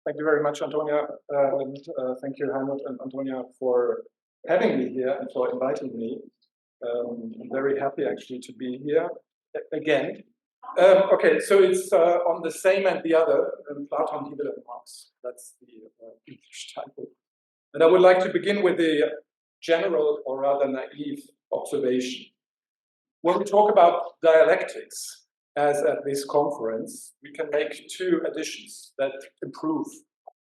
Thank you very much, Antonia, and thank you, Helmut and Antonia, for having me here and for inviting me. I'm very happy actually to be here again. Okay, so it's on the same and the other, Platon, Hegel, and Marx. That's the English title. And I would like to begin with the general, or rather naive, observation. When we talk about dialectics, as at this conference, we can make two additions that improve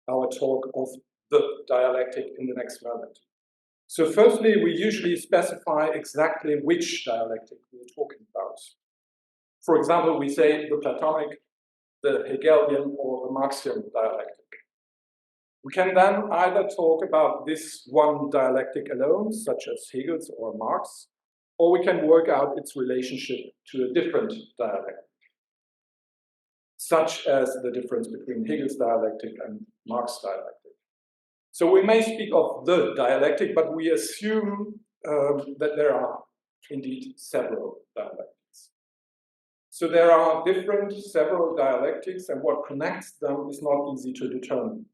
our talk of the dialectic in the next moment. So firstly, we usually specify exactly which dialectic we're talking about. For example, we say the Platonic, the Hegelian, or the Marxian dialectic. We can then either talk about this one dialectic alone, such as Hegel's or Marx, or we can work out its relationship to a different dialectic, such as the difference between Hegel's dialectic and Marx's dialectic. So we may speak of the dialectic, but we assume that there are indeed several dialectics. So there are several dialectics, and what connects them is not easy to determine.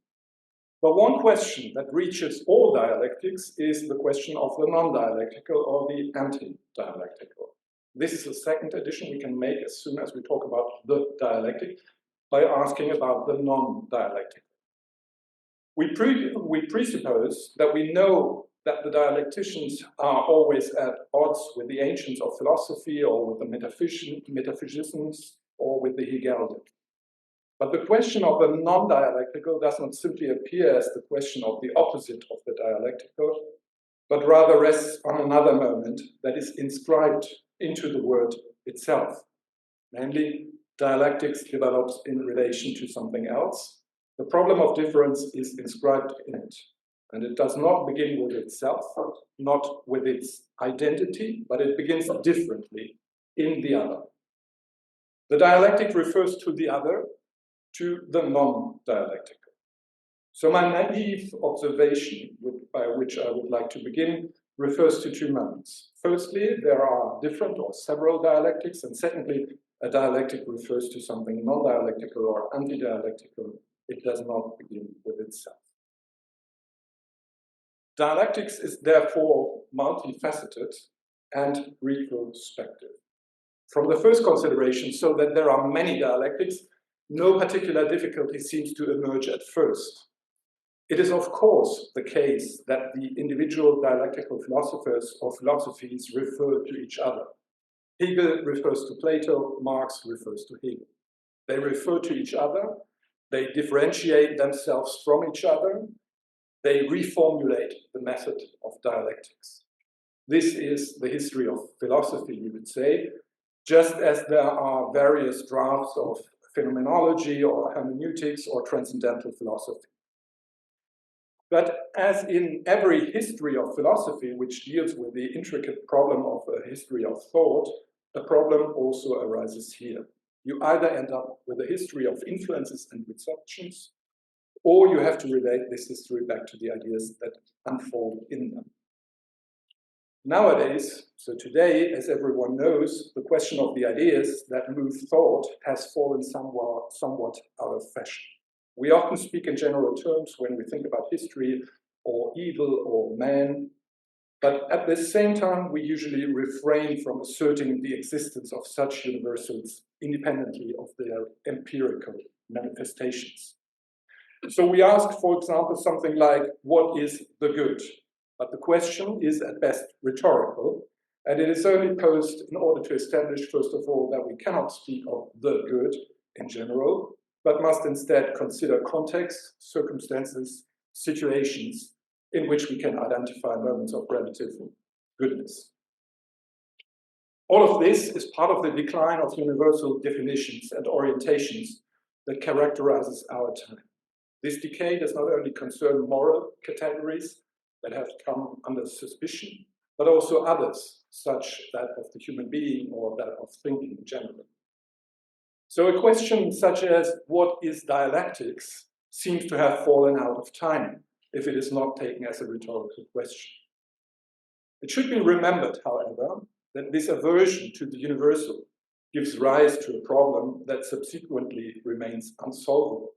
But one question that reaches all dialectics is the question of the non-dialectical or the anti-dialectical. This is the second addition we can make as soon as we talk about the dialectic by asking about the non-dialectical. We presuppose that we know that the dialecticians are always at odds with the ancients of philosophy or with the metaphysicians or with the Hegelian. But the question of the non-dialectical does not simply appear as the question of the opposite of the dialectical, but rather rests on another moment that is inscribed into the word itself. Namely, dialectics develops in relation to something else. The problem of difference is inscribed in it, and it does not begin with itself, not with its identity, but it begins differently in the other. The dialectic refers to the other, to the non-dialectical. So my naive observation, by which I would like to begin, refers to two moments. Firstly, there are different or several dialectics, and secondly, a dialectic refers to something non-dialectical or anti-dialectical. It does not begin with itself. Dialectics is therefore multifaceted and retrospective. From the first consideration, so that there are many dialectics, no particular difficulty seems to emerge at first. It is, of course, the case that the individual dialectical philosophers or philosophies refer to each other. Hegel refers to Plato, Marx refers to Hegel. They refer to each other, they differentiate themselves from each other, they reformulate the method of dialectics. This is the history of philosophy, you would say, just as there are various drafts of phenomenology or hermeneutics or transcendental philosophy. But as in every history of philosophy which deals with the intricate problem of a history of thought, a problem also arises here. You either end up with a history of influences and receptions, or you have to relate this history back to the ideas that unfold in them. Nowadays, so today, as everyone knows, the question of the ideas that move thought has fallen somewhat out of fashion. We often speak in general terms when we think about history or evil or man, but at the same time, we usually refrain from asserting the existence of such universals independently of their empirical manifestations. So we ask, for example, something like, what is the good? But the question is at best rhetorical, and it is only posed in order to establish, first of all, that we cannot speak of the good in general, but must instead consider context, circumstances, situations in which we can identify moments of relative goodness. All of this is part of the decline of universal definitions and orientations that characterizes our time. This decay does not only concern moral categories that have come under suspicion, but also others, such that of the human being or that of thinking in general. So a question such as, what is dialectics, seems to have fallen out of time if it is not taken as a rhetorical question. It should be remembered, however, that this aversion to the universal gives rise to a problem that subsequently remains unsolvable.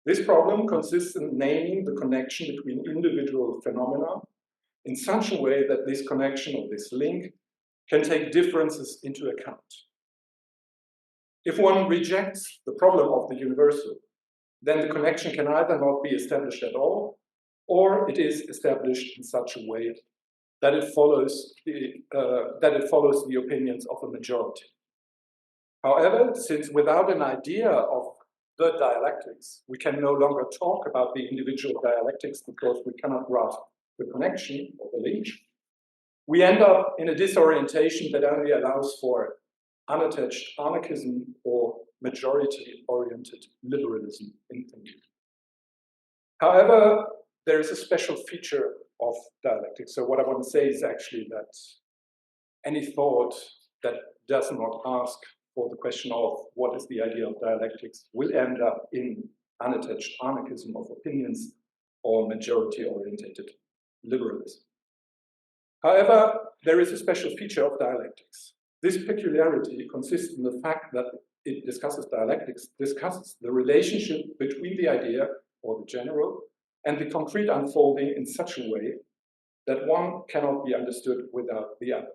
This problem consists in naming the connection between individual phenomena in such a way that this connection or this link can take differences into account. If one rejects the problem of the universal, then the connection can either not be established at all, or it is established in such a way that it follows the opinions of a majority. However, since without an idea of the dialectics, we can no longer talk about the individual dialectics because we cannot grasp the connection or the link, we end up in a disorientation that only allows for unattached anarchism or majority-oriented liberalism in thinking. However, there is a special feature of dialectics. So what I want to say is actually that any thought that does not ask for the question of what is the idea of dialectics will end up in unattached anarchism of opinions or majority-oriented liberalism. However, there is a special feature of dialectics. This peculiarity consists in the fact that it discusses dialectics, discusses the relationship between the idea or the general and the concrete unfolding in such a way that one cannot be understood without the other.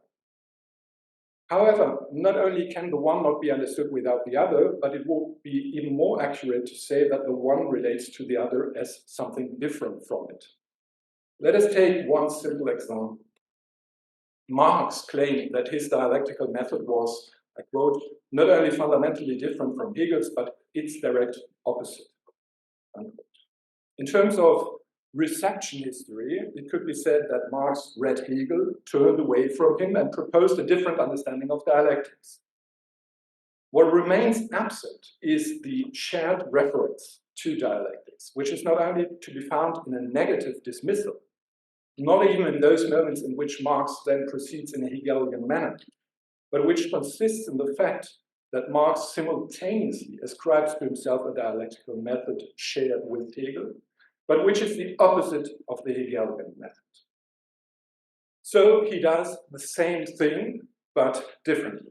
However, not only can the one not be understood without the other, but it would be even more accurate to say that the one relates to the other as something different from it. Let us take one simple example. Marx claimed that his dialectical method was, I quote, not only fundamentally different from Hegel's, but its direct opposite, unquote. In terms of reception history, it could be said that Marx read Hegel, turned away from him, and proposed a different understanding of dialectics. What remains absent is the shared reference to dialectics, which is not only to be found in a negative dismissal, not even in those moments in which Marx then proceeds in a Hegelian manner, but which consists in the fact that Marx simultaneously ascribes to himself a dialectical method shared with Hegel, but which is the opposite of the Hegelian method. So he does the same thing, but differently.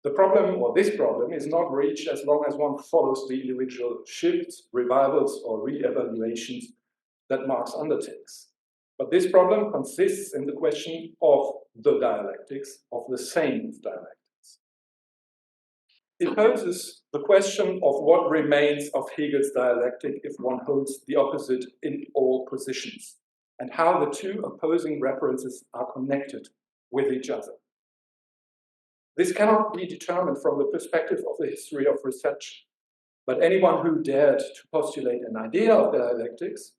The problem, or this problem, is not reached as long as one follows the individual shifts, revivals, or re-evaluations that Marx undertakes. But this problem consists in the question of the dialectics, of the same dialectics. It poses the question of what remains of Hegel's dialectic if one holds the opposite in all positions, and how the two opposing references are connected with each other. This cannot be determined from the perspective of the history of research, but anyone who dared to postulate an idea of dialectics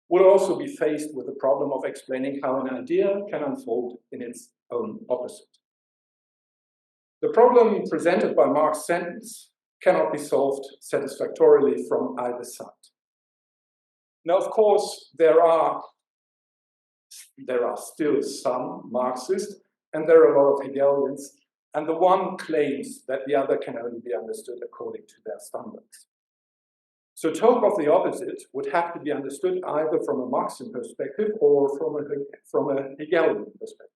would also be faced with the problem of explaining how an idea can unfold in its own opposite. The problem presented by Marx's sentence cannot be solved satisfactorily from either side. Now, of course, there are still some Marxists, and there are a lot of Hegelians, and the one claims that the other can only be understood according to their standards. So talk of the opposite would have to be understood either from a Marxian perspective or from a Hegelian perspective.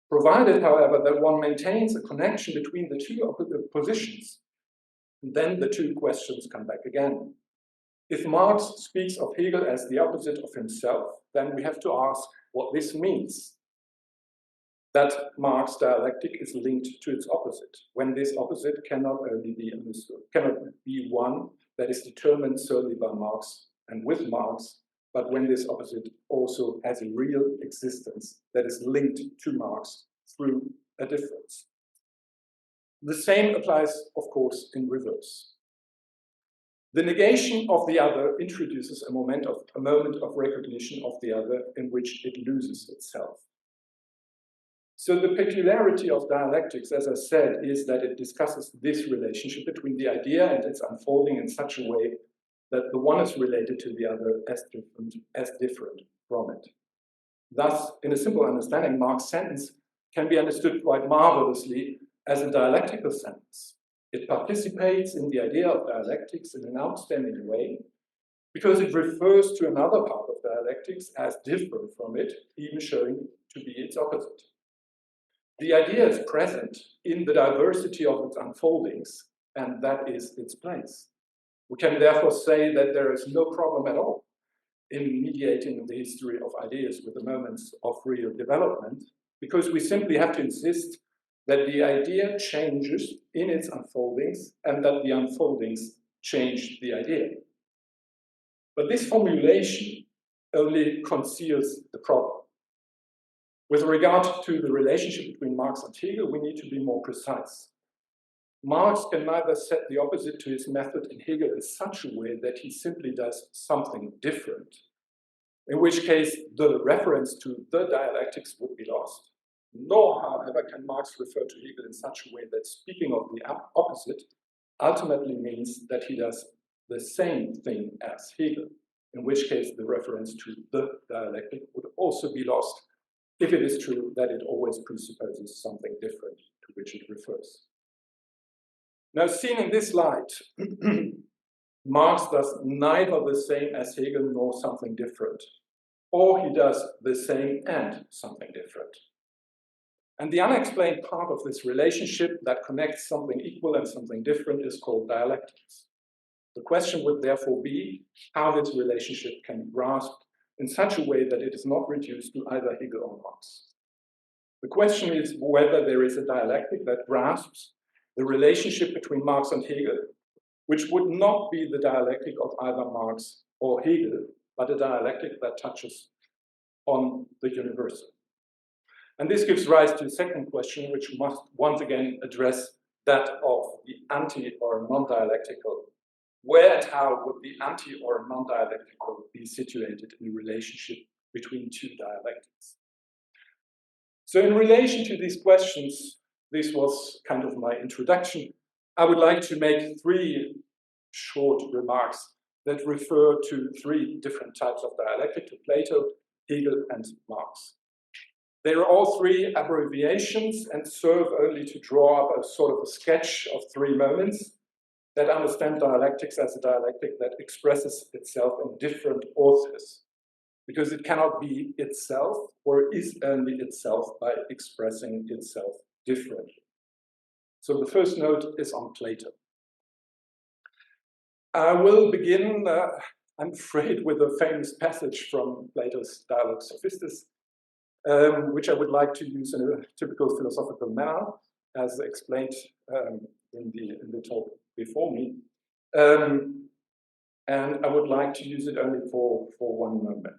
Provided, however, that one maintains a connection between the two positions, then the two questions come back again. If Marx speaks of Hegel as the opposite of himself, then we have to ask what this means. That Marx's dialectic is linked to its opposite, when this opposite cannot only be understood, cannot be one that is determined solely by Marx and with Marx, but when this opposite also has a real existence that is linked to Marx through a difference. The same applies, of course, in reverse. The negation of the other introduces a moment of recognition of the other in which it loses itself. So the peculiarity of dialectics, as I said, is that it discusses this relationship between the idea and its unfolding in such a way that the one is related to the other as different from it. Thus, in a simple understanding, Marx's sentence can be understood quite marvelously as a dialectical sentence. It participates in the idea of dialectics in an outstanding way because it refers to another part of dialectics as different from it, even showing to be its opposite. The idea is present in the diversity of its unfoldings, and that is its place. We can therefore say that there is no problem at all in mediating the history of ideas with the moments of real development, because we simply have to insist that the idea changes in its unfoldings and that the unfoldings change the idea. But this formulation only conceals the problem. With regard to the relationship between Marx and Hegel, we need to be more precise. Marx can neither set the opposite to his method in Hegel in such a way that he simply does something different, in which case the reference to the dialectics would be lost, nor, however, can Marx refer to Hegel in such a way that speaking of the opposite ultimately means that he does the same thing as Hegel, in which case the reference to the dialectic would also be lost, if it is true that it always presupposes something different to which it refers. Now, seen in this light, Marx does neither the same as Hegel nor something different, or he does the same and something different. And the unexplained part of this relationship that connects something equal and something different is called dialectics. The question would therefore be how this relationship can be grasped in such a way that it is not reduced to either Hegel or Marx. The question is whether there is a dialectic that grasps the relationship between Marx and Hegel, which would not be the dialectic of either Marx or Hegel, but a dialectic that touches on the universal. And this gives rise to a second question, which must once again address that of the anti or non-dialectical. Where and how would the anti or non-dialectical be situated in relationship between two dialectics? So in relation to these questions, this was kind of my introduction. I would like to make three short remarks that refer to three different types of dialectic, to Plato, Hegel, and Marx. They are all three abbreviations and serve only to draw up a sort of a sketch of three moments that understand dialectics as a dialectic that expresses itself in different authors, because it cannot be itself or is only itself by expressing itself differently. So the first note is on Plato. I will begin, I'm afraid, with a famous passage from Plato's Dialogue Sophistes, which I would like to use in a typical philosophical manner, as explained in the talk before me. And I would like to use it only for one moment.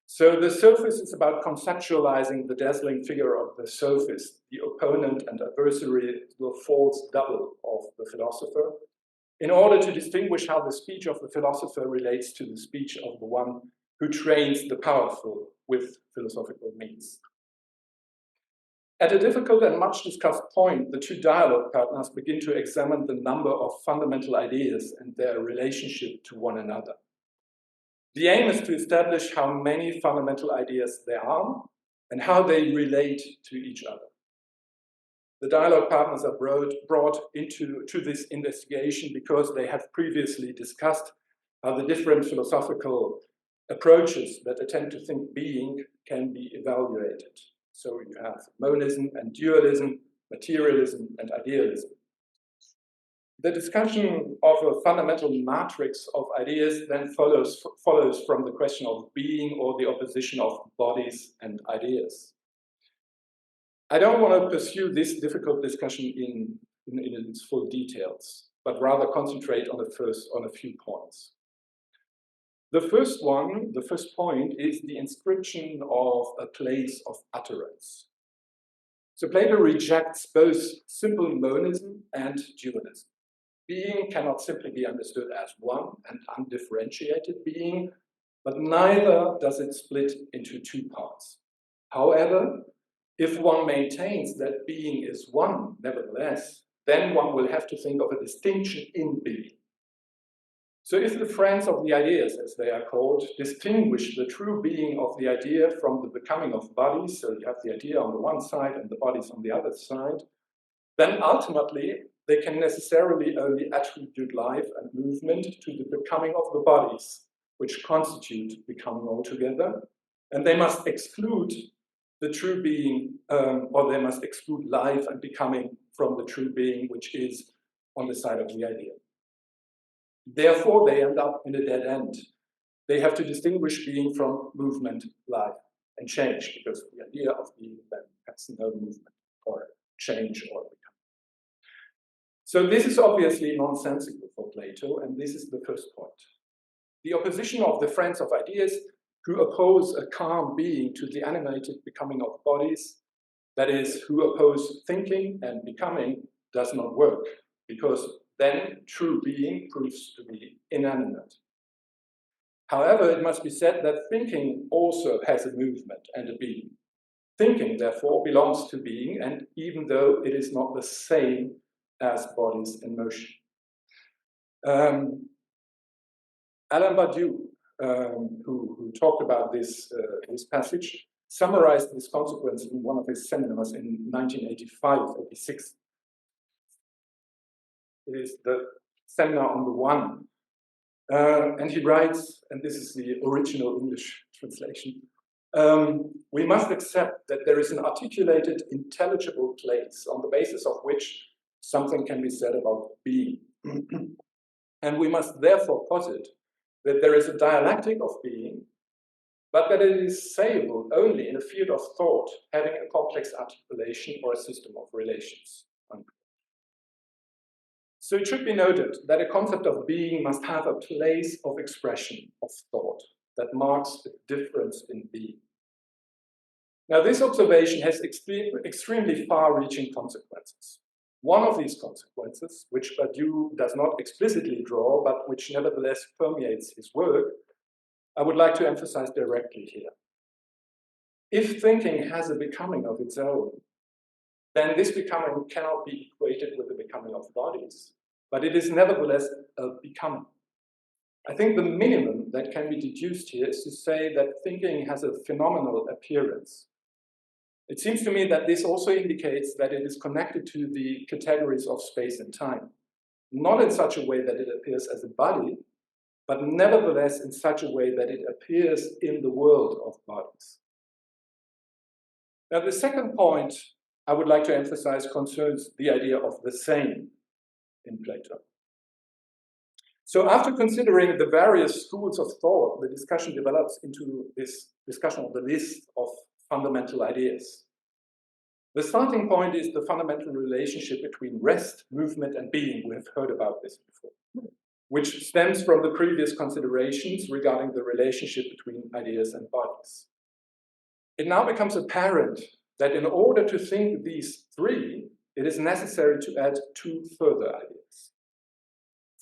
So the sophist is about conceptualizing the dazzling figure of the sophist, the opponent and adversary, the false double of the philosopher, in order to distinguish how the speech of the philosopher relates to the speech of the one who trains the powerful with philosophical means. At a difficult and much discussed point, the two dialogue partners begin to examine the number of fundamental ideas and their relationship to one another. The aim is to establish how many fundamental ideas there are and how they relate to each other. The dialogue partners are brought into this investigation because they have previously discussed how the different philosophical approaches that attempt to think being can be evaluated. So you have monism and dualism, materialism and idealism. The discussion of a fundamental matrix of ideas then follows from the question of being or the opposition of bodies and ideas. I don't want to pursue this difficult discussion in its full details, but rather concentrate on a few points. The first point is the inscription of a place of utterance. So Plato rejects both simple monism and dualism. Being cannot simply be understood as one and undifferentiated being, but neither does it split into two parts. However, if one maintains that being is one, nevertheless, then one will have to think of a distinction in being. So if the friends of the ideas, as they are called, distinguish the true being of the idea from the becoming of bodies, so you have the idea on the one side and the bodies on the other side, then ultimately they can necessarily only attribute life and movement to the becoming of the bodies, which constitute becoming altogether, and they must exclude the true being, or they must exclude life and becoming from the true being, which is on the side of the idea. Therefore, they end up in a dead end. They have to distinguish being from movement, life, and change, because the idea of being then has no movement or change or become. So this is obviously nonsensical for Plato, and this is the first point. The opposition of the friends of ideas who oppose a calm being to the animated becoming of bodies, that is, who oppose thinking and becoming, does not work, because then true being proves to be inanimate. However, it must be said that thinking also has a movement and a being. Thinking, therefore, belongs to being, and even though it is not the same as bodies in motion. Alain Badiou, who talked about this passage, summarized this consequence in one of his seminars in 1985-86. It is the seminar on the one. And he writes, and this is the original English translation, we must accept that there is an articulated, intelligible place on the basis of which something can be said about being. And we must therefore posit that there is a dialectic of being, but that it is sayable only in a field of thought having a complex articulation or a system of relations. So it should be noted that a concept of being must have a place of expression of thought that marks a difference in being. Now, this observation has extremely far-reaching consequences. One of these consequences, which Badiou does not explicitly draw, but which nevertheless permeates his work, I would like to emphasize directly here. If thinking has a becoming of its own, then this becoming cannot be equated with the becoming of bodies, but it is nevertheless a becoming. I think the minimum that can be deduced here is to say that thinking has a phenomenal appearance. It seems to me that this also indicates that it is connected to the categories of space and time, not in such a way that it appears as a body, but nevertheless in such a way that it appears in the world of bodies. Now, the second point I would like to emphasize concerns the idea of the same in Plato. So after considering the various schools of thought, the discussion develops into this discussion of the list of fundamental ideas. The starting point is the fundamental relationship between rest, movement, and being. We have heard about this before, which stems from the previous considerations regarding the relationship between ideas and bodies. It now becomes apparent that in order to think these three, it is necessary to add two further ideas.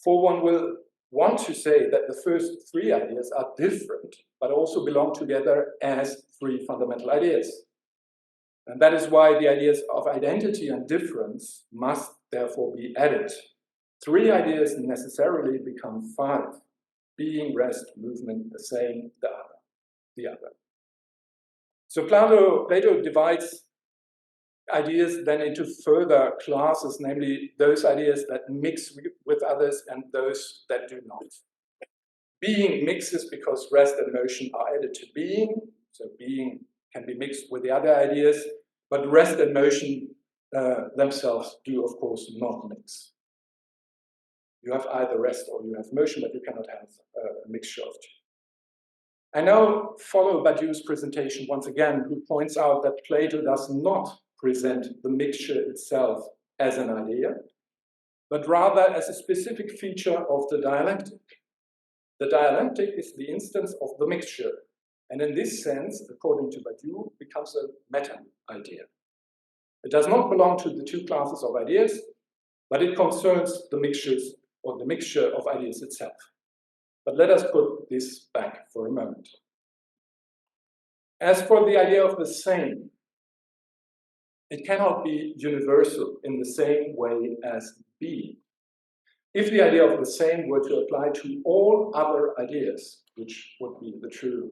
For one will want to say that the first three ideas are different, but also belong together as three fundamental ideas. And that is why the ideas of identity and difference must therefore be added. Three ideas necessarily become five: being, rest, movement, the same, the other. So Plato divides ideas then into further classes, namely those ideas that mix with others and those that do not. Being mixes because rest and motion are added to being, so being can be mixed with the other ideas, but rest and motion themselves do, of course, not mix. You have either rest or you have motion, but you cannot have a mixture of two. I now follow Badiou's presentation once again, who points out that Plato does not present the mixture itself as an idea, but rather as a specific feature of the dialectic. The dialectic is the instance of the mixture, and in this sense, according to Badiou, becomes a meta-idea. It does not belong to the two classes of ideas, but it concerns the mixtures or the mixture of ideas itself. But let us put this back for a moment. As for the idea of the same, it cannot be universal in the same way as being. If the idea of the same were to apply to all other ideas, which would be the true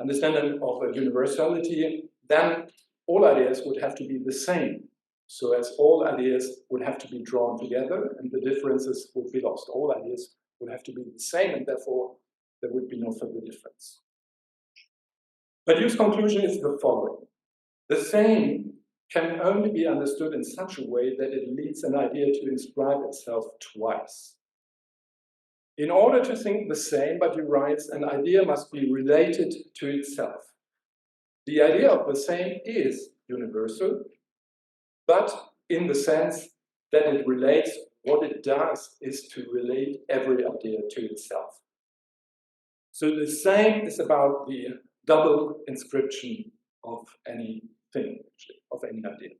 understanding of a universality, then all ideas would have to be the same. So as all ideas would have to be drawn together and the differences would be lost. All ideas would have to be the same, and therefore there would be no further difference. Badiou's conclusion is the following. The same can only be understood in such a way that it leads an idea to inscribe itself twice. In order to think the same, but he writes, an idea must be related to itself. The idea of the same is universal, but in the sense that it relates, what it does is to relate every idea to itself. So the same is about the double inscription of anything, of any idea.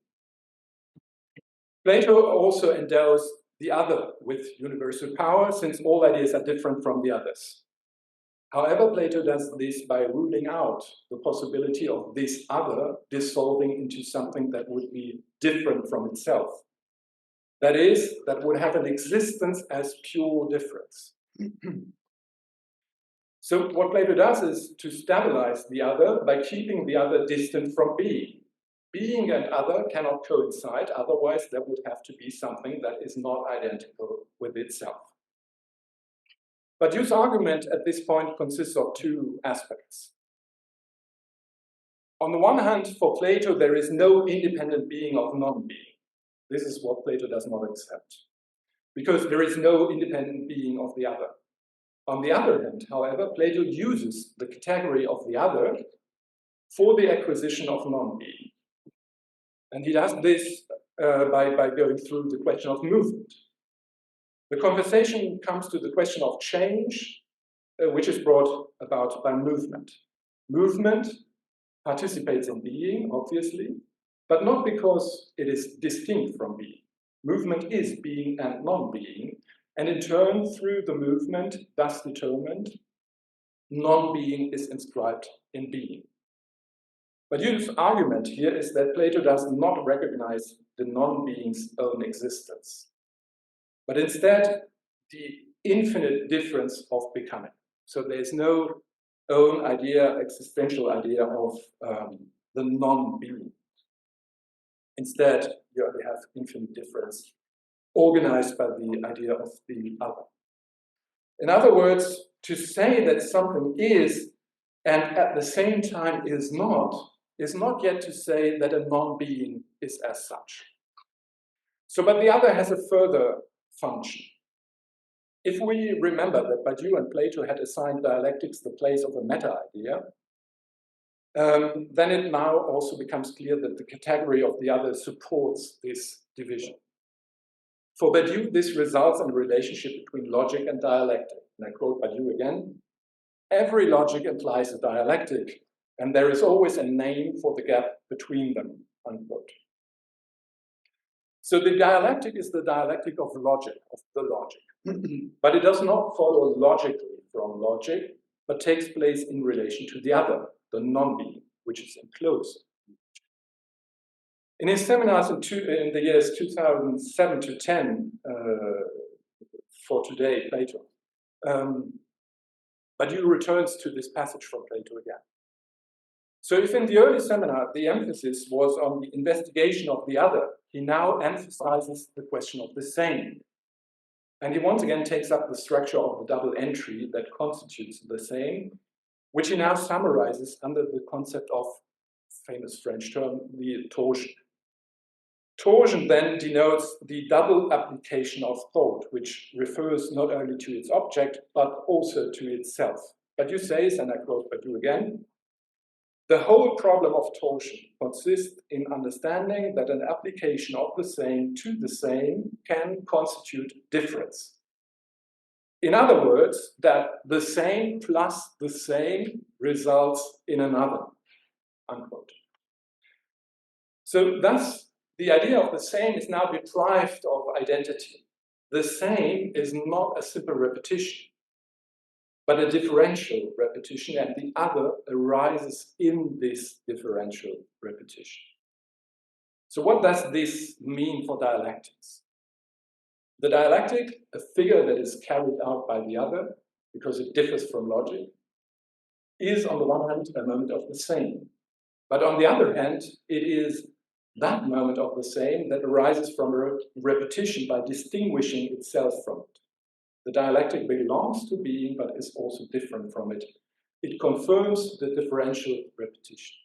Plato also endows the other with universal power, since all ideas are different from the others. However, Plato does this by ruling out the possibility of this other dissolving into something that would be different from itself. That is, that would have an existence as pure difference. So what Plato does is to stabilize the other by keeping the other distant from being. Being and other cannot coincide, otherwise there would have to be something that is not identical with itself. But Hugh's argument at this point consists of two aspects. On the one hand, for Plato, there is no independent being of non-being. This is what Plato does not accept, because there is no independent being of the other. On the other hand, however, Plato uses the category of the other for the acquisition of non-being. And he does this by going through the question of movement. The conversation comes to the question of change, which is brought about by movement. Movement participates in being, obviously, but not because it is distinct from being. Movement is being and non-being, and in turn, through the movement, thus determined, non-being is inscribed in being. But Hugh's argument here is that Plato does not recognize the non-being's own existence, but instead the infinite difference of becoming. So there's no own idea, existential idea of the non-being. Instead, you only have infinite difference organized by the idea of the other. In other words, to say that something is and at the same time is not yet to say that a non-being is as such. So, but the other has a further function. If we remember that Badiou and Plato had assigned dialectics the place of a meta-idea, then it now also becomes clear that the category of the other supports this division. For Badiou, this results in a relationship between logic and dialectic. And I quote Badiou again, "Every logic implies a dialectic, and there is always a name for the gap between them," unquote. So the dialectic is the dialectic of logic, of the logic. But it does not follow logically from logic, but takes place in relation to the other, the non-being, which is enclosed. In his seminars in the years 2007 to 10, for today, Plato, Badiou returns to this passage from Plato again. So if in the early seminar the emphasis was on the investigation of the other, he now emphasizes the question of the same. And he once again takes up the structure of the double entry that constitutes the same, which he now summarizes under the concept of famous French term, the torsion. Torsion then denotes the double application of thought, which refers not only to its object, but also to itself. Badiou says, and I quote Badiou again, "The whole problem of torsion consists in understanding that an application of the same to the same can constitute difference. In other words, that the same plus the same results in another," unquote. So thus, the idea of the same is now deprived of identity. The same is not a simple repetition, but a differential repetition, and the other arises in this differential repetition. So what does this mean for dialectics? The dialectic, a figure that is carried out by the other, because it differs from logic, is on the one hand a moment of the same. But on the other hand, it is that moment of the same that arises from a repetition by distinguishing itself from it. The dialectic belongs to being, but is also different from it. It confirms the differential repetition.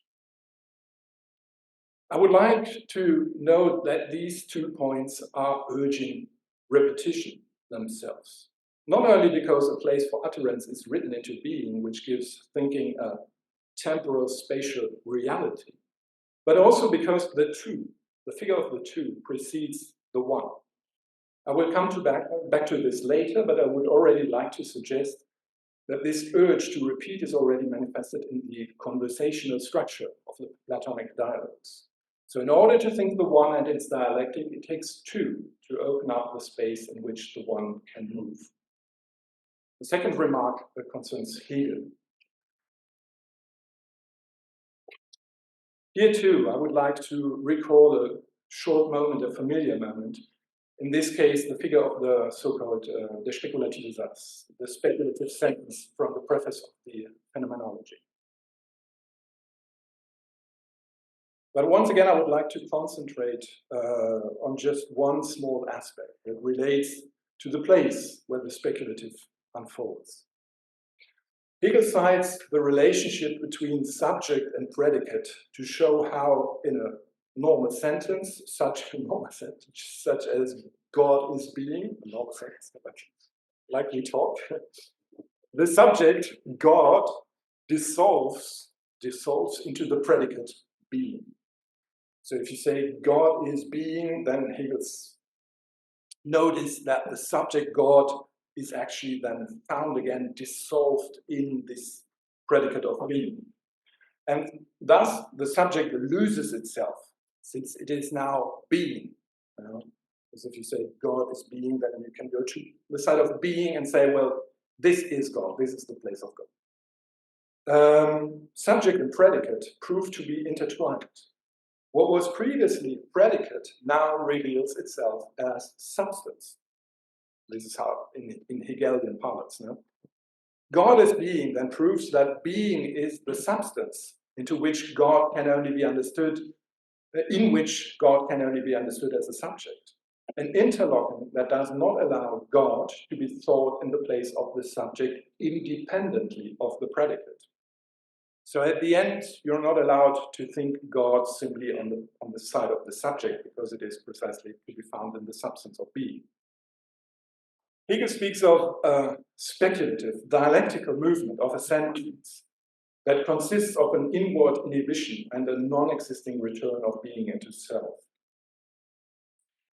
I would like to note that these 2 points are urging repetition themselves. Not only because a place for utterance is written into being, which gives thinking a temporal spatial reality, but also because the two, the figure of the two, precedes the one. I will come back to this later, but I would already like to suggest that this urge to repeat is already manifested in the conversational structure of the Platonic dialogues. So in order to think the one and its dialectic, it takes two to open up the space in which the one can move. The second remark concerns Hegel. Here too, I would like to recall a short moment, a familiar moment. In this case, the figure of the so-called der spekulative Satz, the speculative sentence from the preface of the Phenomenology. But once again, I would like to concentrate on just one small aspect that relates to the place where the speculative unfolds. Hegel cites the relationship between subject and predicate to show how, in a normal sentence, such as God is being, a normal sentence, like we talk, the subject, God, dissolves into the predicate being. So if you say God is being, then Hegel's notice that the subject God is actually then found again dissolved in this predicate of being. And thus the subject loses itself, since it is now being. As if you say God is being, then you can go to the side of being and say, well, this is God, this is the place of God. Subject and predicate prove to be intertwined. What was previously predicate now reveals itself as substance. This is how, in Hegelian parlance, no? God as being then proves that being is the substance into which God can only be understood, in which God can only be understood as a subject. An interlocking that does not allow God to be thought in the place of the subject independently of the predicate. So at the end, you're not allowed to think God simply on the side of the subject, because it is precisely to be found in the substance of being. Hegel speaks of a speculative, dialectical movement of a sentence that consists of an inward inhibition and a non-existing return of being into self.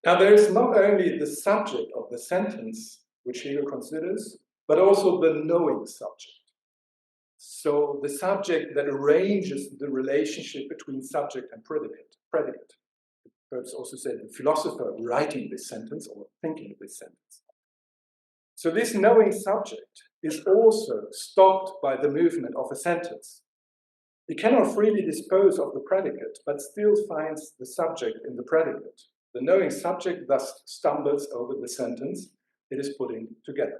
Now, there is not only the subject of the sentence, which Hegel considers, but also the knowing subject. So the subject that arranges the relationship between subject and predicate. Perhaps also say the philosopher writing this sentence or thinking this sentence. So this knowing subject is also stopped by the movement of a sentence. It cannot freely dispose of the predicate, but still finds the subject in the predicate. The knowing subject thus stumbles over the sentence it is putting together.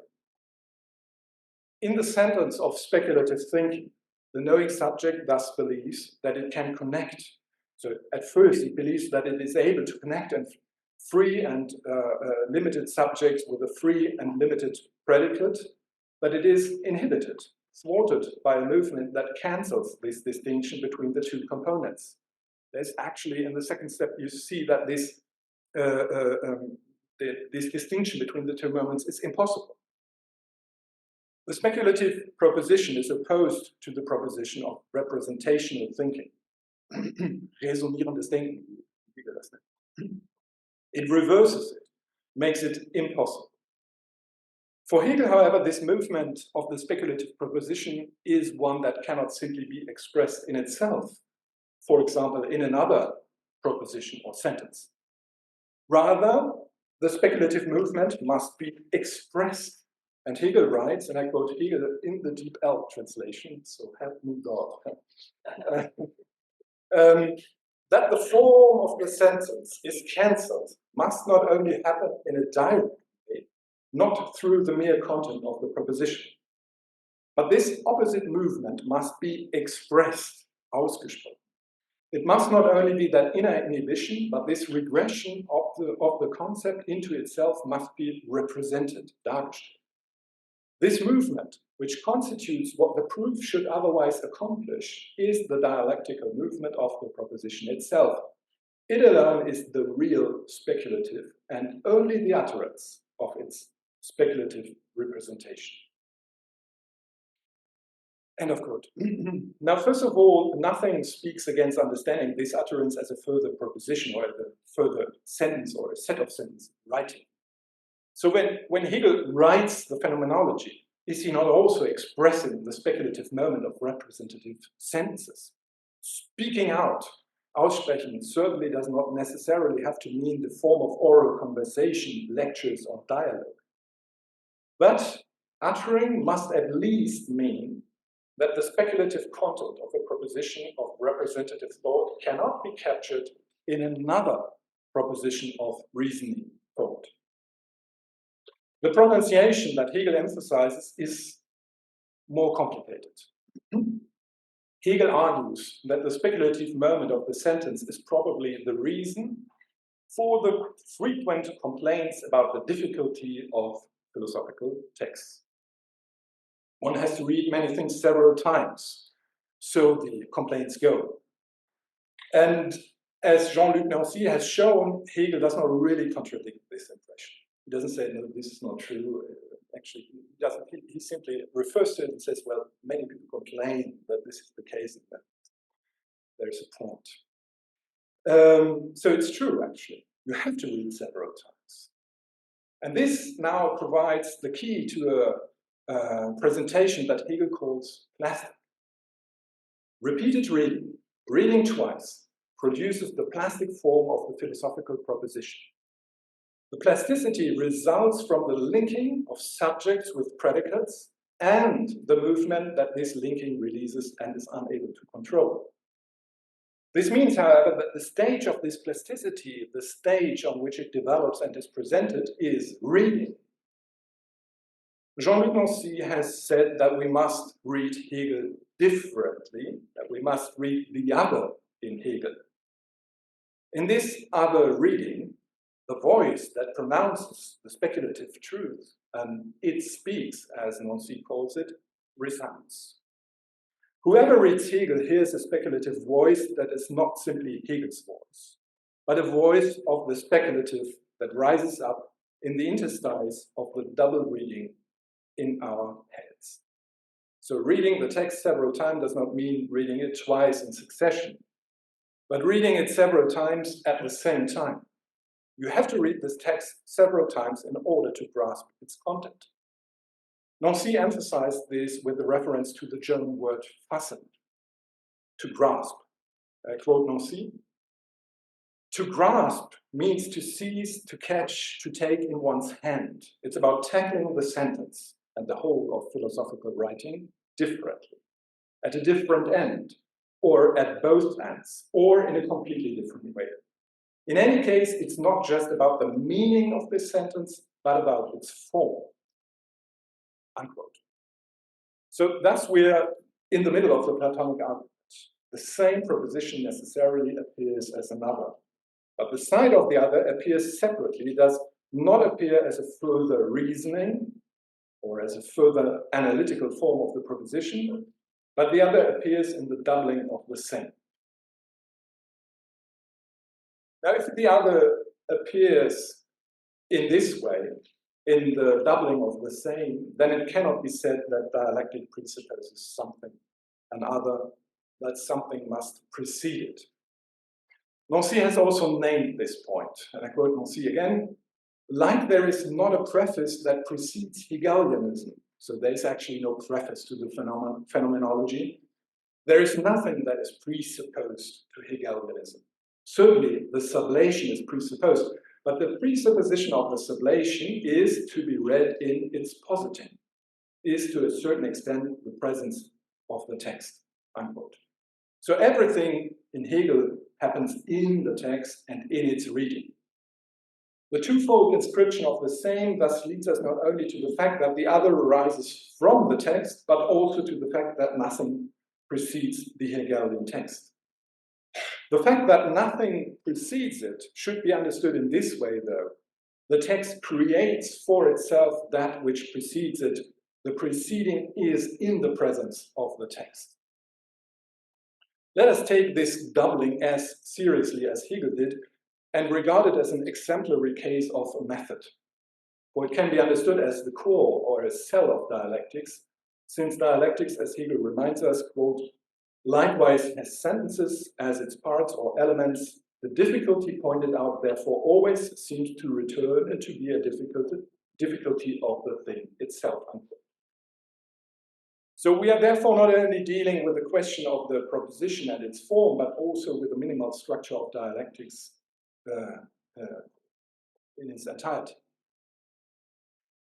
In the sentence of speculative thinking, the knowing subject thus believes that it can connect. So at first it believes that it is able to connect and free and limited subjects with a free and limited predicate, but it is inhibited, thwarted by a movement that cancels this distinction between the two components. There's actually, in the second step, you see that this distinction between the two moments is impossible. The speculative proposition is opposed to the proposition of representational thinking. Resonierendes Denken, wie wir das nennen. It reverses it, makes it impossible. For Hegel, however, this movement of the speculative proposition is one that cannot simply be expressed in itself, for example, in another proposition or sentence. Rather, the speculative movement must be expressed. And Hegel writes, and I quote Hegel in the Deep L translation, so help me God, that the form of the sentence is cancelled must not only happen in a direct way, not through the mere content of the proposition, but this opposite movement must be expressed, ausgesprochen. It must not only be that inner inhibition, but this regression of the concept into itself must be represented, dargestellt. This movement, which constitutes what the proof should otherwise accomplish, is the dialectical movement of the proposition itself. It alone is the real speculative, and only the utterance of its speculative representation. End of quote. Now, first of all, nothing speaks against understanding this utterance as a further proposition or as a further sentence or a set of sentences writing. So when Hegel writes the phenomenology, is he not also expressing the speculative moment of representative sentences? Speaking out, aussprechen, certainly does not necessarily have to mean the form of oral conversation, lectures, or dialogue. But uttering must at least mean that the speculative content of a proposition of representative thought cannot be captured in another proposition of reasoning thought. The pronunciation that Hegel emphasizes is more complicated. Hegel argues that the speculative moment of the sentence is probably the reason for the frequent complaints about the difficulty of philosophical texts. One has to read many things several times, so the complaints go. And as Jean-Luc Nancy has shown, Hegel does not really contradict this impression. He doesn't say, no, this is not true. Actually, he doesn't. He simply refers to it and says, well, many people complain that this is the case and that there's a point. So it's true, actually. You have to read several times. And this now provides the key to a presentation that Hegel calls plastic. Repeated reading, reading twice, produces the plastic form of the philosophical proposition. The plasticity results from the linking of subjects with predicates and the movement that this linking releases and is unable to control. This means, however, that the stage of this plasticity, the stage on which it develops and is presented, is reading. Jean-Luc Nancy has said that we must read Hegel differently, that we must read the other in Hegel. In this other reading, the voice that pronounces the speculative truth, and it speaks, as Nancy calls it, resounds. Whoever reads Hegel hears a speculative voice that is not simply Hegel's voice, but a voice of the speculative that rises up in the interstices of the double reading in our heads. So reading the text several times does not mean reading it twice in succession, but reading it several times at the same time. You have to read this text several times in order to grasp its content. Nancy emphasized this with a reference to the German word fassen, to grasp. I quote Nancy, "To grasp means to seize, to catch, to take in one's hand. It's about tackling the sentence and the whole of philosophical writing differently, at a different end, or at both ends, or in a completely different way. In any case, it's not just about the meaning of this sentence, but about its form." Unquote. So thus we're in the middle of the Platonic argument. The same proposition necessarily appears as another, but the side of the other appears separately. It does not appear as a further reasoning or as a further analytical form of the proposition, but the other appears in the doubling of the same. Now, if the other appears in this way, in the doubling of the same, then it cannot be said that dialectic presupposes something, an other, that something must precede it. Nancy has also named this point, and I quote Nancy again, "Like there is not a preface that precedes Hegelianism," so there's actually no preface to the phenomenology, "there is nothing that is presupposed to Hegelianism. Certainly, the sublation is presupposed, but the presupposition of the sublation is to be read in its positing, is to a certain extent the presence of the text," unquote. So everything in Hegel happens in the text and in its reading. The twofold inscription of the same thus leads us not only to the fact that the other arises from the text, but also to the fact that nothing precedes the Hegelian text. The fact that nothing precedes it should be understood in this way, though. The text creates for itself that which precedes it. The preceding is in the presence of the text. Let us take this doubling as seriously as Hegel did and regard it as an exemplary case of a method. or it can be understood as the core or a cell of dialectics, since dialectics, as Hegel reminds us, quote, likewise has sentences as its parts or elements. The difficulty pointed out, therefore, always seems to return and to be a difficulty of the thing itself. So we are therefore not only dealing with the question of the proposition and its form, but also with the minimal structure of dialectics in its entirety.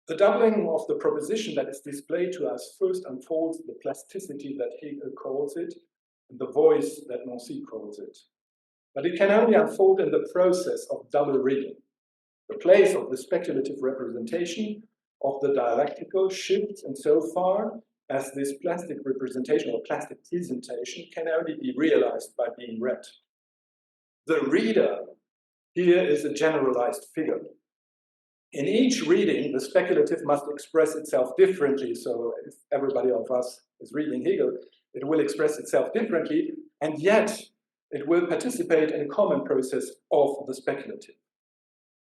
The doubling of the proposition that is displayed to us first unfolds the plasticity that Hegel calls it, and the voice that Nancy calls it. But it can only unfold in the process of double reading. The place of the speculative representation of the dialectical shifts insofar as this plastic representation or plastic presentation can only be realized by being read. The reader here is a generalized figure. In each reading, the speculative must express itself differently. So if everybody of us is reading Hegel, it will express itself differently, and yet it will participate in a common process of the speculative.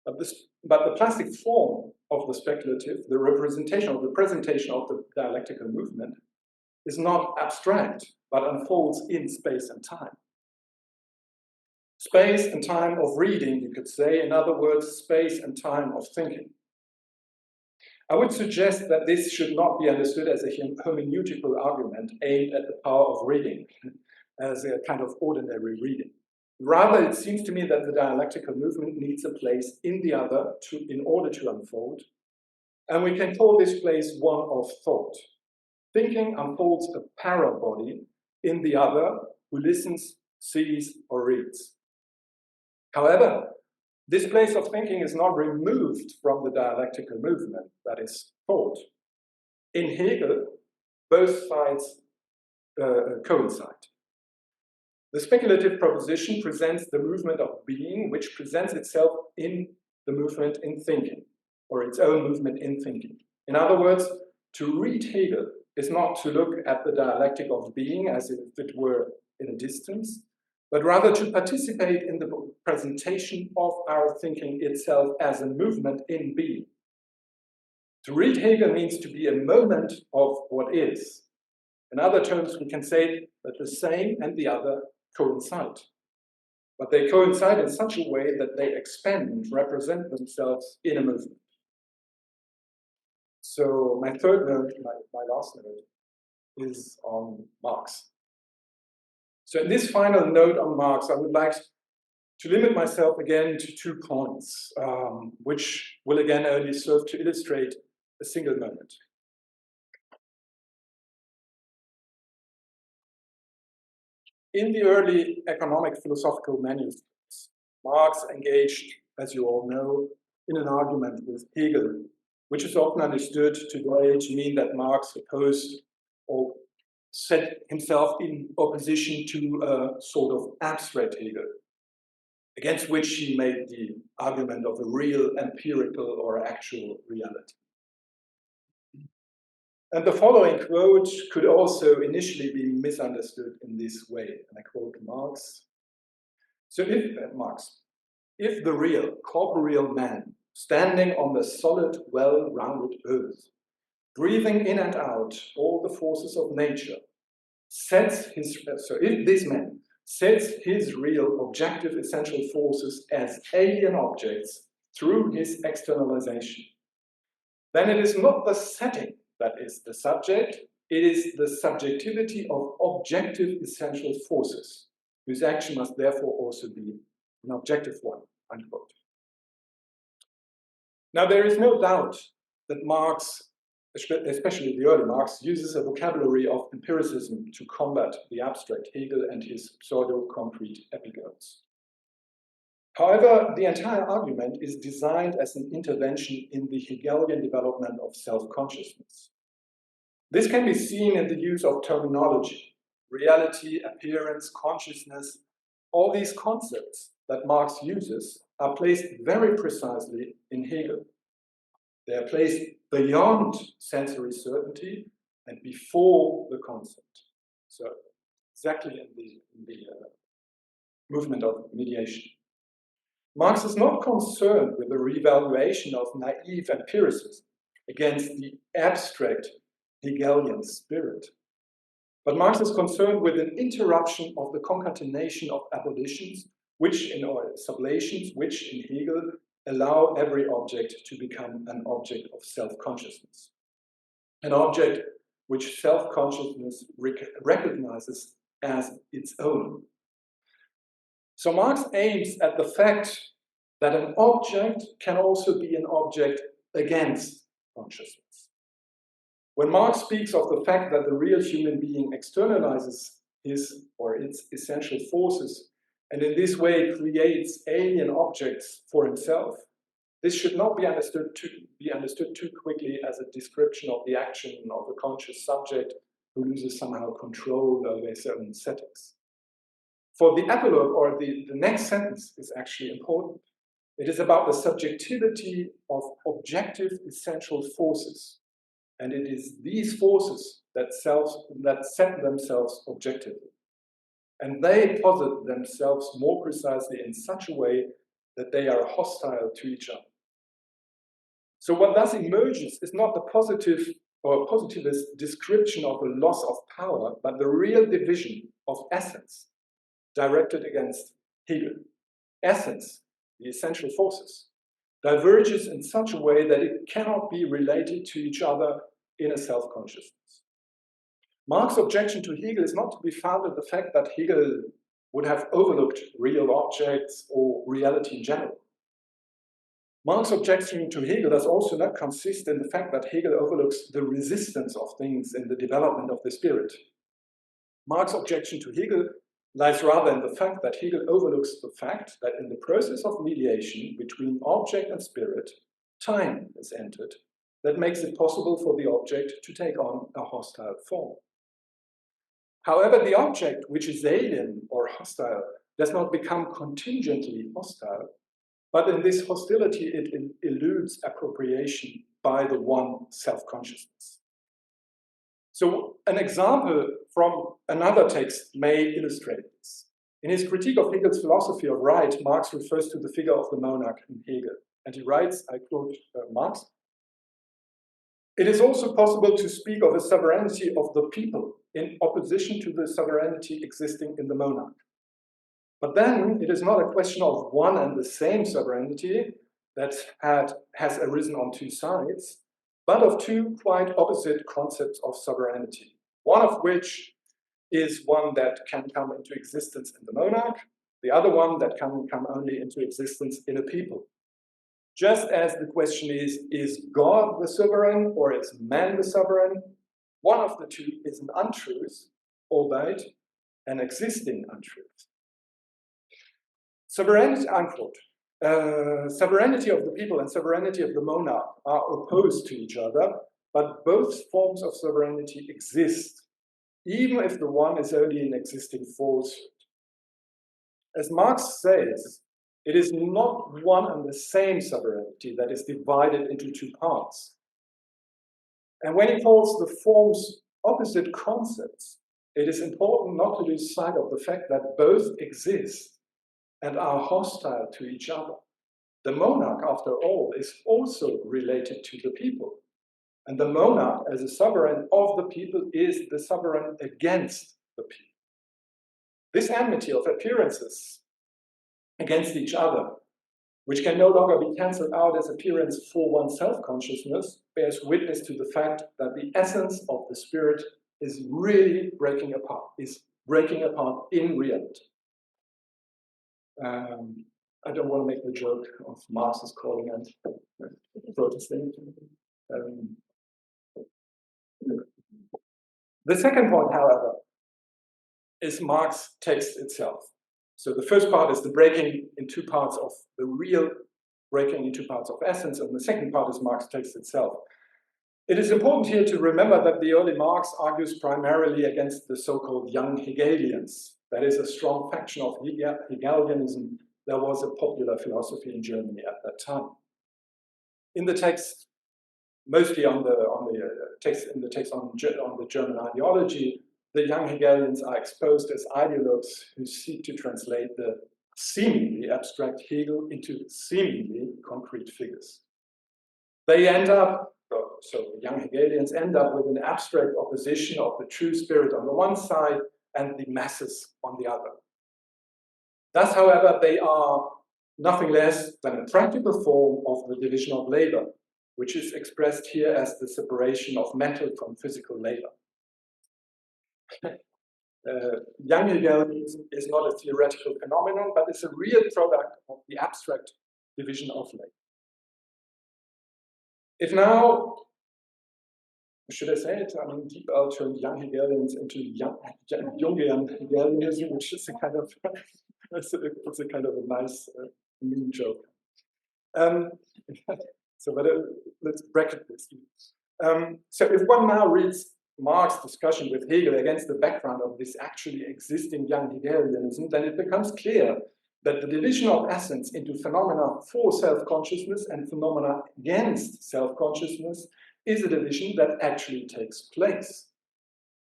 But the plastic form of the speculative, the representation of the presentation of the dialectical movement, is not abstract, but unfolds in space and time. Space and time of reading, you could say, in other words, space and time of thinking. I would suggest that this should not be understood as a hermeneutical argument aimed at the power of reading, as a kind of ordinary reading. Rather, it seems to me that the dialectical movement needs a place in the other in order to unfold, and we can call this place one of thought. Thinking unfolds a para-body in the other who listens, sees, or reads. However, this place of thinking is not removed from the dialectical movement, that is, thought. In Hegel, both sides coincide. The speculative proposition presents the movement of being, which presents itself in the movement in thinking, or its own movement in thinking. In other words, to read Hegel is not to look at the dialectic of being as if it were in a distance, but rather to participate in the presentation of our thinking itself as a movement in being. To read Hegel means to be a moment of what is. In other terms, we can say that the same and the other coincide. But they coincide in such a way that they expand and represent themselves in a movement. So my third note, my last note, is on Marx. So in this final note on Marx, I would like to limit myself again to 2 points, which will again only serve to illustrate a single moment. In the early economic philosophical manuscripts, Marx engaged, as you all know, in an argument with Hegel, which is often understood today to mean that Marx opposed or set himself in opposition to a sort of abstract Hegel, against which he made the argument of a real empirical or actual reality. And the following quote could also initially be misunderstood in this way, and I quote Marx. So if the real, corporeal man, standing on the solid, well-rounded earth, breathing in and out all the forces of nature, if this man sets his real objective essential forces as alien objects through his externalization, then it is not the setting that is the subject, it is the subjectivity of objective essential forces, whose action must therefore also be an objective one, unquote. Now, there is no doubt that Marx, especially the early Marx, uses a vocabulary of empiricism to combat the abstract Hegel and his pseudo-concrete epigones. However, the entire argument is designed as an intervention in the Hegelian development of self-consciousness. This can be seen in the use of terminology, reality, appearance, consciousness. All these concepts that Marx uses are placed very precisely in Hegel. They are placed beyond sensory certainty and before the concept. So exactly in the movement of mediation. Marx is not concerned with the revaluation of naive empiricism against the abstract Hegelian spirit. But Marx is concerned with an interruption of the concatenation of abolitions, or sublations, which in Hegel allow every object to become an object of self-consciousness. An object which self-consciousness recognizes as its own. So Marx aims at the fact that an object can also be an object against consciousness. When Marx speaks of the fact that the real human being externalizes his or its essential forces and in this way creates alien objects for himself, this should not be understood too quickly as a description of the action of a conscious subject who loses somehow control over his own settings. For the epilogue, or the next sentence, is actually important. It is about the subjectivity of objective essential forces. And it is these forces that set themselves objectively. And they posit themselves more precisely in such a way that they are hostile to each other. So what thus emerges is not the positive or positivist description of a loss of power, but the real division of essence directed against Hegel. Essence, the essential forces, diverges in such a way that it cannot be related to each other in a self-consciousness. Marx's objection to Hegel is not to be found in the fact that Hegel would have overlooked real objects or reality in general. Marx's objection to Hegel does also not consist in the fact that Hegel overlooks the resistance of things in the development of the spirit. Marx's objection to Hegel lies rather in the fact that Hegel overlooks the fact that in the process of mediation between object and spirit, time is entered that makes it possible for the object to take on a hostile form. However, the object, which is alien or hostile, does not become contingently hostile, but in this hostility it eludes appropriation by the one self-consciousness. So an example from another text may illustrate this. In his critique of Hegel's philosophy of right, Marx refers to the figure of the monarch in Hegel. And he writes, I quote Marx, "It is also possible to speak of a sovereignty of the people in opposition to the sovereignty existing in the monarch. But then it is not a question of one and the same sovereignty that has arisen on two sides, but of two quite opposite concepts of sovereignty, one of which is one that can come into existence in the monarch, the other one that can come only into existence in a people. Just as the question is God the sovereign or is man the sovereign? One of the two is an untruth, albeit an existing untruth." Sovereignty, unquote. Sovereignty of the people and sovereignty of the monarch are opposed to each other, but both forms of sovereignty exist, even if the one is only an existing falsehood. As Marx says, it is not one and the same sovereignty that is divided into two parts. And when he calls the forms opposite concepts, it is important not to lose sight of the fact that both exist and are hostile to each other. The monarch, after all, is also related to the people. And the monarch, as a sovereign of the people, is the sovereign against the people. This enmity of appearances against each other, which can no longer be cancelled out as appearance for one's self-consciousness, bears witness to the fact that the essence of the spirit is really breaking apart in reality. I don't want to make the joke of Marx's calling and protesting. The second point, however, is Marx's text itself. So the first part is the breaking in two parts of the real, breaking in two parts of essence, and the second part is Marx's text itself. It is important here to remember that the early Marx argues primarily against the so-called young Hegelians. That is a strong faction of Hegelianism that was a popular philosophy in Germany at that time. In the text, mostly on the text on the German ideology, the young Hegelians are exposed as ideologues who seek to translate the seemingly abstract Hegel into seemingly concrete figures. They end up, so young Hegelians end up with an abstract opposition of the true spirit on the one side and the masses on the other. Thus, however, they are nothing less than a practical form of the division of labor, which is expressed here as the separation of mental from physical labor. Young Hegelianism is not a theoretical phenomenon, but it's a real product of the abstract division of labor. If now, should I say it? I mean, Diebel turned young Hegelians into Jungian Hegelianism, which is a kind of it's a kind of a nice mean joke. Let's bracket this. So if one now reads Marx's discussion with Hegel against the background of this actually existing young Hegelianism, then it becomes clear that the division of essence into phenomena for self-consciousness and phenomena against self-consciousness is a division that actually takes place.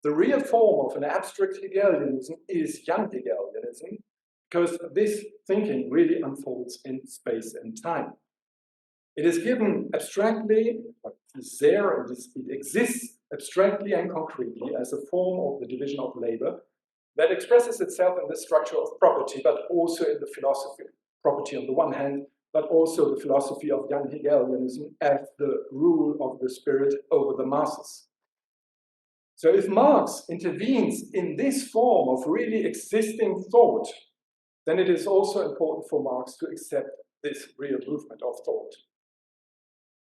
The real form of an abstract Hegelianism is young Hegelianism, because this thinking really unfolds in space and time. It is given abstractly, but it is there, and it exists abstractly and concretely as a form of the division of labor that expresses itself in the structure of property, but also in the philosophy of property on the one hand, but also the philosophy of young Hegelianism as the rule of the spirit over the masses. So if Marx intervenes in this form of really existing thought, then it is also important for Marx to accept this real movement of thought.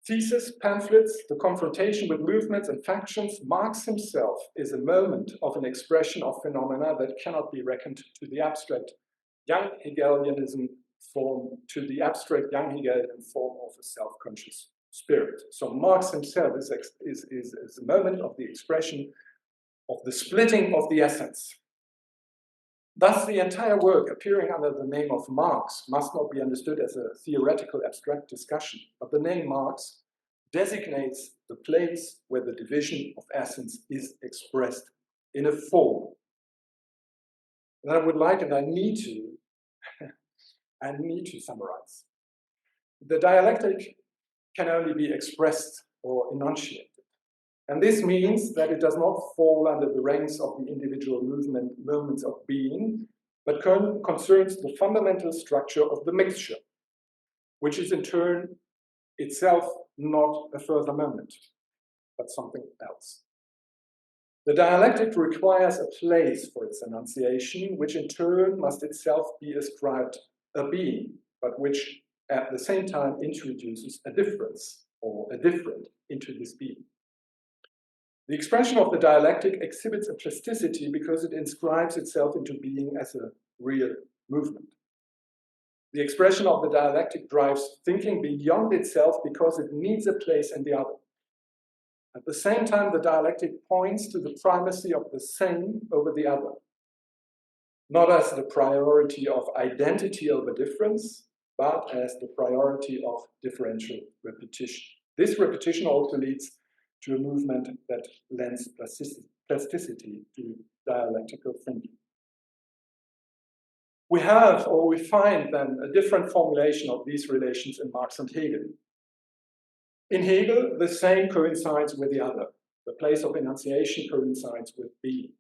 Theses, pamphlets, the confrontation with movements and factions, Marx himself is a moment of an expression of phenomena that cannot be reckoned to the abstract young Hegelianism form, to the abstract young Hegelian form of a self-conscious spirit. So Marx himself is a moment of the expression of the splitting of the essence. Thus, the entire work appearing under the name of Marx must not be understood as a theoretical abstract discussion, but the name Marx designates the place where the division of essence is expressed in a form. And I would like, and I need to summarize. The dialectic can only be expressed or enunciated. And this means that it does not fall under the ranks of the individual moments of being, but concerns the fundamental structure of the mixture, which is in turn itself not a further moment, but something else. The dialectic requires a place for its enunciation, which in turn must itself be ascribed a being, but which at the same time introduces a difference or a different into this being. The expression of the dialectic exhibits a plasticity because it inscribes itself into being as a real movement. The expression of the dialectic drives thinking beyond itself because it needs a place in the other. At the same time, the dialectic points to the primacy of the same over the other, not as the priority of identity over difference, but as the priority of differential repetition. This repetition also leads to a movement that lends plasticity to dialectical thinking. We find then a different formulation of these relations in Marx and Hegel. In Hegel, the same coincides with the other. The place of enunciation coincides with being.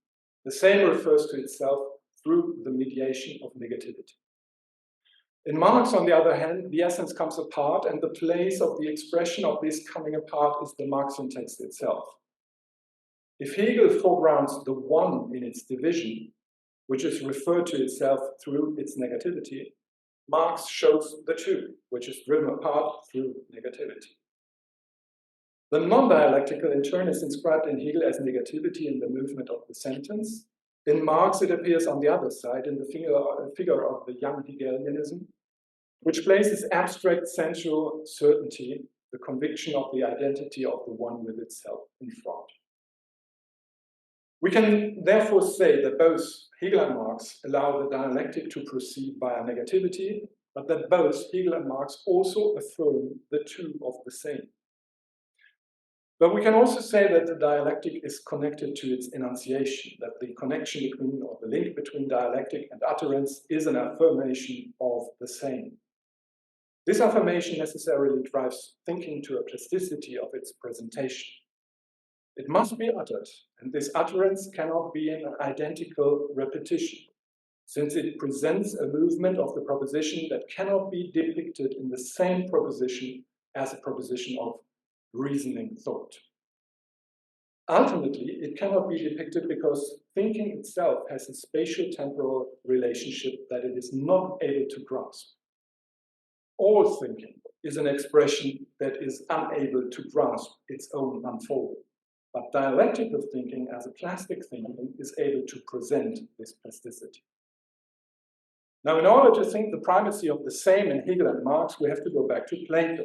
The same refers to itself through the mediation of negativity. In Marx, on the other hand, the essence comes apart, and the place of the expression of this coming apart is the Marxian text itself. If Hegel foregrounds the one in its division, which is referred to itself through its negativity, Marx shows the two, which is driven apart through negativity. The non-dialectical, in turn, is inscribed in Hegel as negativity in the movement of the sentence. In Marx, it appears on the other side in the figure of the young Hegelianism, which places abstract sensual certainty, the conviction of the identity of the one with itself, in front. We can therefore say that both Hegel and Marx allow the dialectic to proceed via negativity, but that both Hegel and Marx also affirm the two of the same. But we can also say that the dialectic is connected to its enunciation, that the connection between, or the link between dialectic and utterance is an affirmation of the same. This affirmation necessarily drives thinking to a plasticity of its presentation. It must be uttered, and this utterance cannot be an identical repetition, since it presents a movement of the proposition that cannot be depicted in the same proposition as a proposition of reasoning thought. Ultimately, it cannot be depicted because thinking itself has a spatial-temporal relationship that it is not able to grasp. All thinking is an expression that is unable to grasp its own unfolding. But dialectical thinking as a plastic thinking is able to present this plasticity. Now, in order to think the primacy of the same in Hegel and Marx, we have to go back to Plato.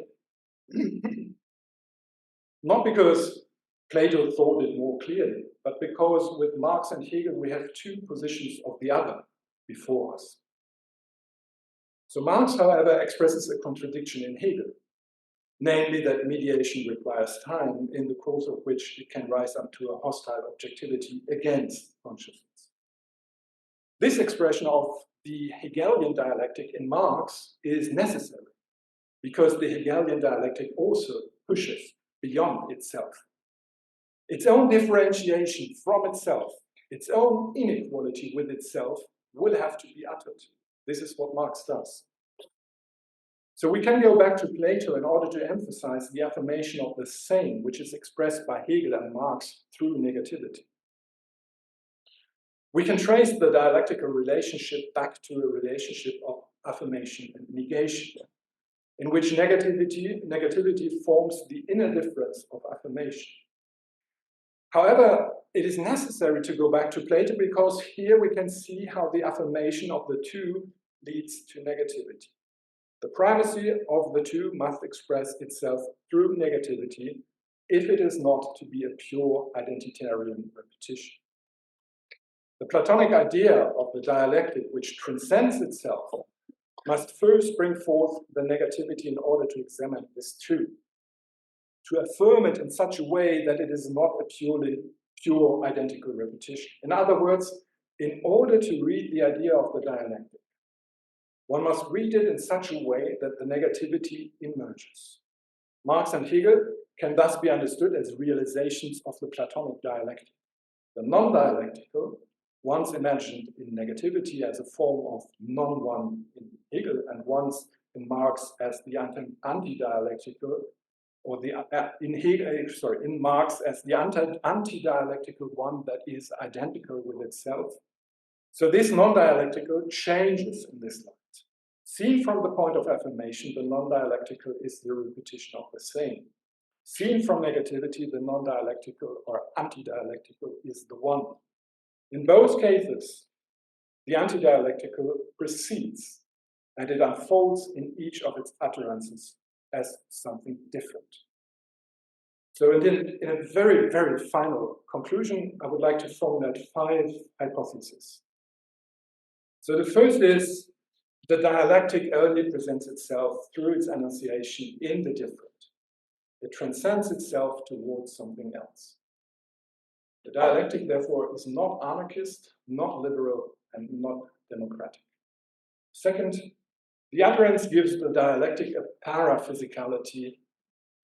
Not because Plato thought it more clearly, but because with Marx and Hegel we have two positions of the other before us. So Marx, however, expresses a contradiction in Hegel, namely that mediation requires time, in the course of which it can rise up to a hostile objectivity against consciousness. This expression of the Hegelian dialectic in Marx is necessary, because the Hegelian dialectic also pushes beyond itself. Its own differentiation from itself, its own inequality with itself, will have to be uttered. This is what Marx does. So we can go back to Plato in order to emphasize the affirmation of the same, which is expressed by Hegel and Marx through negativity. We can trace the dialectical relationship back to a relationship of affirmation and negation, in which negativity forms the inner difference of affirmation. However, it is necessary to go back to Plato because here we can see how the affirmation of the two leads to negativity. The primacy of the two must express itself through negativity if it is not to be a pure identitarian repetition. The Platonic idea of the dialectic, which transcends itself, must first bring forth the negativity in order to examine this too, to affirm it in such a way that it is not a pure identical repetition. In other words, in order to read the idea of the dialectic, one must read it in such a way that the negativity emerges. Marx and Hegel can thus be understood as realizations of the Platonic dialectic. The non-dialectical, once imagined in negativity as a form of non-one in Hegel and once in Marx as the anti-dialectical, or in Marx as the anti-dialectical one that is identical with itself. So this non-dialectical changes in this light. Seen from the point of affirmation, the non-dialectical is the repetition of the same. Seen from negativity, the non-dialectical or anti-dialectical is the one. In both cases, the anti-dialectical precedes and it unfolds in each of its utterances as something different. So in a very, very final conclusion, I would like to formulate 5 hypotheses. So the first is the dialectic only presents itself through its enunciation in the different. It transcends itself towards something else. The dialectic, therefore, is not anarchist, not liberal, and not democratic. Second, the utterance gives the dialectic a paraphysicality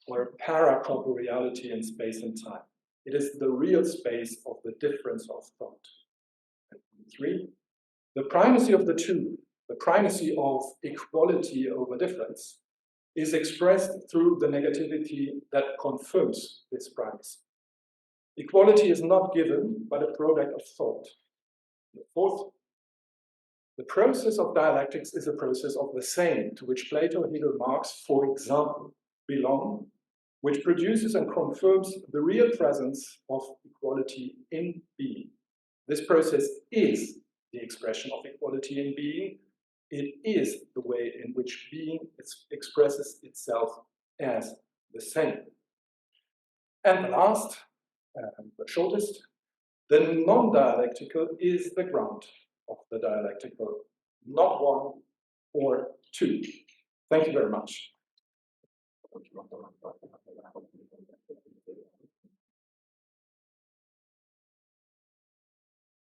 or a paracorporeality in space and time. It is the real space of the difference of thought. And 3, the primacy of the two, the primacy of equality over difference, is expressed through the negativity that confirms this primacy. Equality is not given, but a product of thought. The 4th, the process of dialectics is a process of the same, to which Plato, Hegel, Marx, for example, belong, which produces and confirms the real presence of equality in being. This process is the expression of equality in being. It is the way in which being expresses itself as the same. And the last, the shortest, the non-dialectical is the ground of the dialectical, not one or two. Thank you very much.